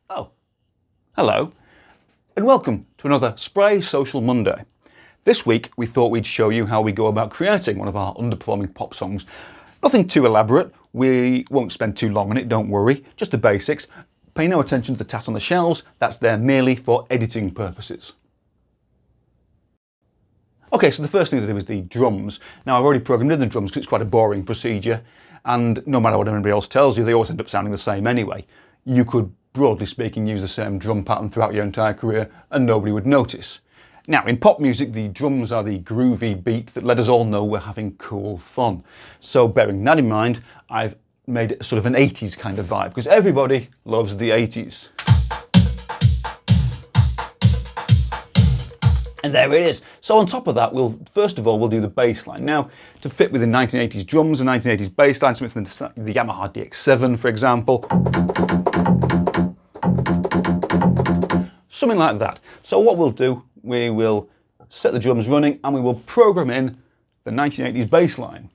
Oh, hello, and welcome to another Spray Social Monday. This week we thought we'd show you how we go about creating one of our underperforming pop songs. Nothing too elaborate, we won't spend too long on it, don't worry, just the basics. Pay no attention to the tat on the shelves, that's there merely for editing purposes. Okay, so the first thing to do is the drums. Now I've already programmed in the drums because it's quite a boring procedure, and no matter what anybody else tells you, they always end up sounding the same anyway. You could, broadly speaking, use the same drum pattern throughout your entire career and nobody would notice. Now in pop music, the drums are the groovy beat that let us all know we're having cool fun. So bearing that in mind, I've made it sort of an 80s kind of vibe, because everybody loves the 80s. And there it is. So on top of that, first of all, we'll do the bass line. Now, to fit with the 1980s drums and 1980s bass line, something from the Yamaha DX7, for example. Something like that. So what we'll do, we will set the drums running and we will program in the 1980s bass line.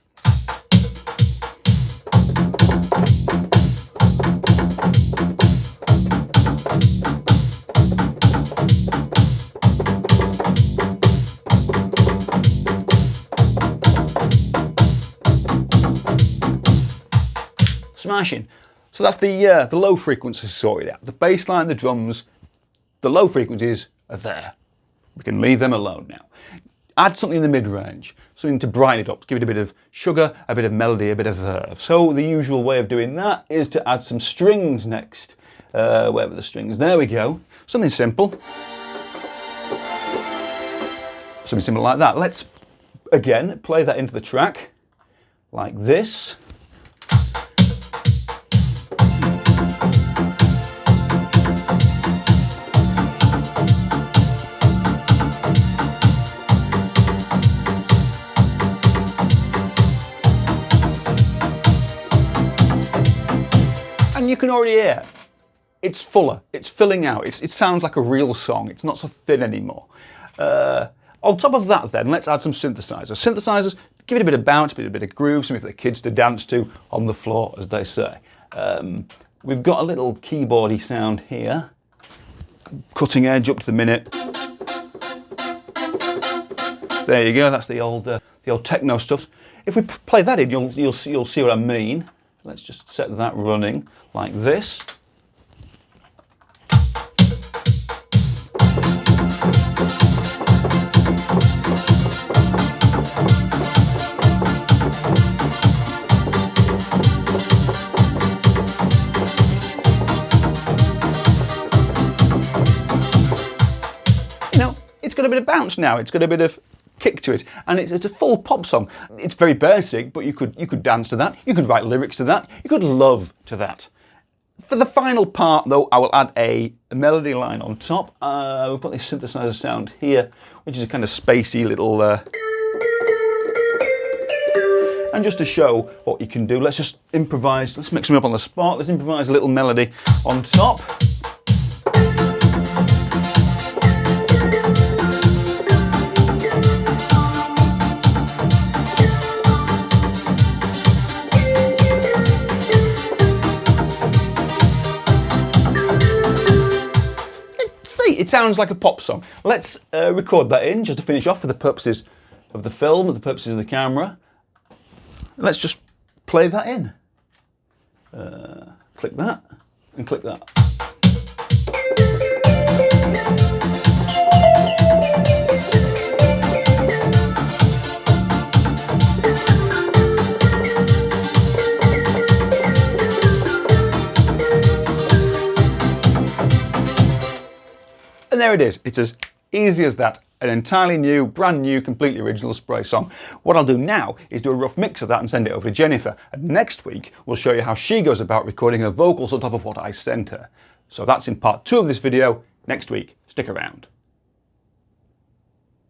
Smashing. So that's the low frequencies sorted out. The bass line, the drums, the low frequencies are there. We can leave them alone now. Add something in the mid-range, something to brighten it up, give it a bit of sugar, a bit of melody, a bit of verve. So the usual way of doing that is to add some strings next. Where were the strings? There we go. Something simple. Something simple like that. Let's, again, play that into the track like this. And you can already hear it's fuller, it's filling out, it sounds like a real song, it's not so thin anymore. On top of that then, let's add some synthesizers. Synthesizers, give it a bit of bounce, a bit of groove, something for the kids to dance to on the floor, as they say. We've got a little keyboardy sound here, cutting edge up to the minute. There you go, that's the old techno stuff. If we play that in, you'll see what I mean. Let's just set that running like this. You know, it's got a bit of bounce now, it's got a bit of kick to it, and it's a full pop song. It's very basic, but you could dance to that, you could write lyrics to that, you could love to that. For the final part though, I will add a melody line on top. We've got this synthesizer sound here, which is a kind of spacey little and just to show what you can do, let's just improvise, let's mix them up on the spot, let's improvise a little melody on top. It sounds like a pop song. Let's record that in just to finish off for the purposes of the film, and the purposes of the camera. Let's just play that in. Click that and click that. And there it is. It's as easy as that. An entirely new, brand new, completely original Spray song. What I'll do now is do a rough mix of that and send it over to Jennifer. And next week, we'll show you how she goes about recording her vocals on top of what I sent her. So that's in part 2 of this video. Next week, stick around.